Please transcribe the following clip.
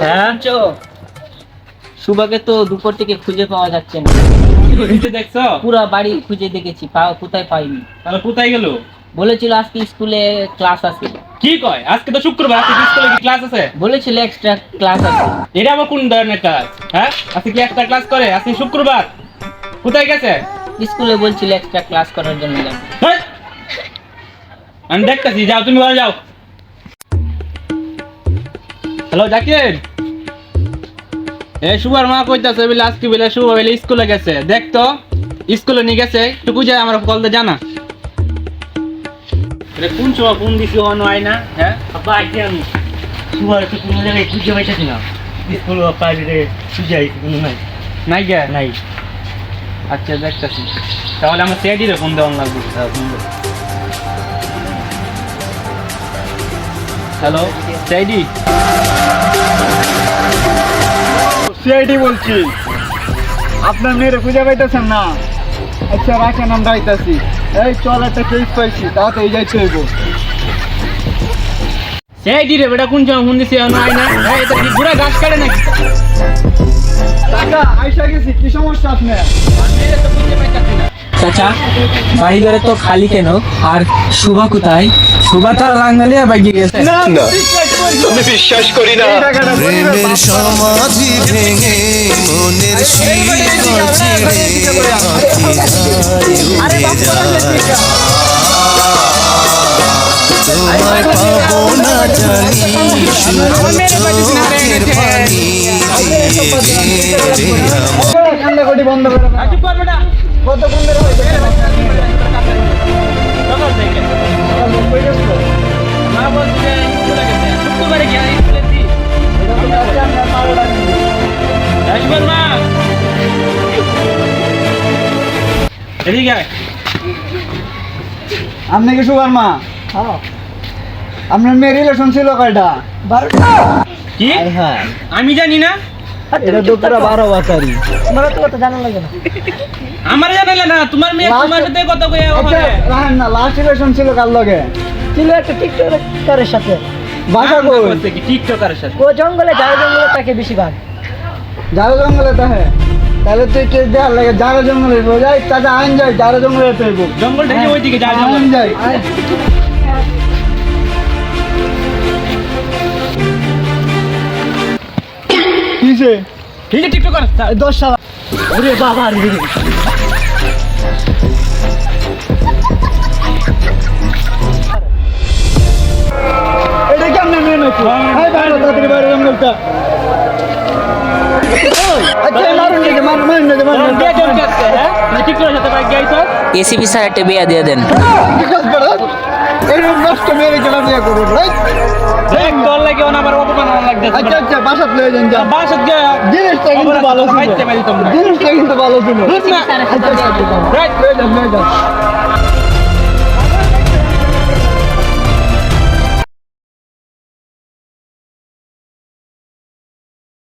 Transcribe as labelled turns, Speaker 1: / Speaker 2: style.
Speaker 1: হ্যাঁ সুভাকে তো দুপুর থেকে খুঁজে পাওয়া যাচ্ছে না।
Speaker 2: দেখছো?
Speaker 1: পুরো বাড়ি খুঁজে দেখেছি, কোথায় পাইনি।
Speaker 2: তাহলে কোথায় গেল?
Speaker 1: বলেছিল আজকে স্কুলে ক্লাস আছে।
Speaker 2: কি কয়? আজকে তো শুক্রবার, আজকে স্কুলে কি ক্লাস আছে?
Speaker 1: বলেছিল এক্সট্রা ক্লাস আছে।
Speaker 2: এটা আবার কোন ধরনের ক্লাস? হ্যাঁ, আজকে কি একটা ক্লাস করে? আজকে শুক্রবার। কোথায় গেছে?
Speaker 1: স্কুলে বলছিল এক্সট্রা ক্লাস করার জন্য যাবে।
Speaker 2: হেই! আমি দেখতেছি, যাও তুমি ঘরে যাও। হ্যালো জাকির, শুভার মা কইতাছে বলে আজকে বলে শুভ বলে স্কুলে গেছে। দেখ তো স্কুলে নিয়ে গেছে, টুকু যায় আমার কল দে জানা। কোন সময় ফোন দিছি অন হয় না? হ্যাঁ
Speaker 3: আব্বা আইতে আমি সুবার তো কোনো জায়গায় খুঁজে পাইতেছি না। স্কুল বা প্রাইভেটে খুঁজে আইছি, কোনো নাই।
Speaker 2: নাই গে?
Speaker 3: নাই।
Speaker 2: আচ্ছা দেখতেছি, তাহলে আমার সিআইডি রে ফোন দেওয়ান লাগবে। Hello CID.
Speaker 4: সিআইডি বলছি, আপনার মেয়েরে খুঁজে পাইতেছেন না? আচ্ছা রাখেন, আমরা আইতাছি। এই চল, একটা কেস পাইছি, তাড়াতাড়ি যাইতে হইব।
Speaker 2: সিআইডি রে বেটা কোন সময় ফোন দিছি অন হয় না? হ্যাঁ এটা কি পুরা গাছ কাটে নাকি?
Speaker 4: টাকা আইসা গেছি, কি সমস্যা আপনার?
Speaker 2: মেরে তো খুঁজে পাইতাছি না।
Speaker 5: চাচা বাড়ি ঘরে তো খালি কেন? আর শুভা কোথায়? শুভা তার লাঙ্গালিয়া বাইকে গেছে।
Speaker 6: আমি বিশ্বাস করি না। প্রেমের সমাধি ভেঙে মনের শিকল ছিঁড়ে আঁখি হায় উড়ে যায়। তোমায় পাবো না জানি, শুধু চোখের পানি দিয়ে দে আমার।
Speaker 4: কান্নাকাটি বন্ধ করে দাও।
Speaker 2: চুপ কর বেটা।
Speaker 4: কতক্ষণ ধরে হয়েছে?
Speaker 2: সকাল থেকে
Speaker 4: কই গেছো?
Speaker 2: মা বলছে স্কুলে গেছে। শুক্রবারে গিয়ে স্কুলে দি।
Speaker 4: এটা তো কাছে আমরা পারো না।
Speaker 2: আসবেন মা। এদিকে আয়।
Speaker 4: আপনি কি সুগার মা? আপনার মেয়ে রিলেশন ছিল কয়টা? 12টা।
Speaker 2: কি?
Speaker 4: হ্যাঁ,
Speaker 2: আমি জানি না।
Speaker 4: এটা তো পুরো 12 বাতারি।
Speaker 1: তোমার তো কথা জানা লাগে না।
Speaker 2: আমার জানালে না, তোমার মেয়ে তোমার সাথে কত কই
Speaker 4: আচ্ছা
Speaker 2: ওখানে।
Speaker 4: রাখেন না, লাস্ট রিলেশন ছিল কার লগে?
Speaker 1: ছিল একটা টিকটকারের সাথে।
Speaker 4: বাসা
Speaker 2: নাম
Speaker 4: কই?
Speaker 2: করছে কি টিকটকারের সাথে?
Speaker 1: ও জঙ্গলে থাকে বেশিরভাগ।
Speaker 4: যারা জঙ্গলে তাহে তাহলে তুই কে দেয়ার লাগে? যারা জঙ্গলে যাই চাচা আইন যাই, যারা জঙ্গলে তৈব
Speaker 2: জঙ্গল থেকে ওইদিকে যা
Speaker 4: আইন যাই। কিসে?
Speaker 2: ঠিক আছে টিকটকার।
Speaker 4: 10 সাল।
Speaker 3: ওরে বাবা রে,
Speaker 4: এটা কেমনে মেয়ে নাকি? এই বাইরে তাড়াতাড়ি বাইরে জঙ্গলটা। আচ্ছা মারুন নাকি? মারুন নাকি? মারুন
Speaker 2: কে জন করছে? হ্যাঁ তুই টিকটকের সাথে বাইক গাইছো?
Speaker 1: এসিপি স্যার একটা বিয়া দিয়ে দেন।
Speaker 4: এরকম নষ্ট মেয়ে কেন বিয়ে করবো?
Speaker 2: দেখ তোর লাগে ওনা আবার অপমান হওয়া লাগতেছে।
Speaker 4: আচ্ছা আচ্ছা বাসাত লয়ে যান যা।
Speaker 2: বাসাত গিয়ে
Speaker 4: জিনিসটা কিন্তু ভালো ছিল।
Speaker 2: খাইতে পারি তোমরা।
Speaker 4: জিনিসটা কিন্তু ভালো ছিল।
Speaker 2: বুঝ না।
Speaker 4: আচ্ছা আচ্ছা রাইট লয়ে যান লয়ে যান।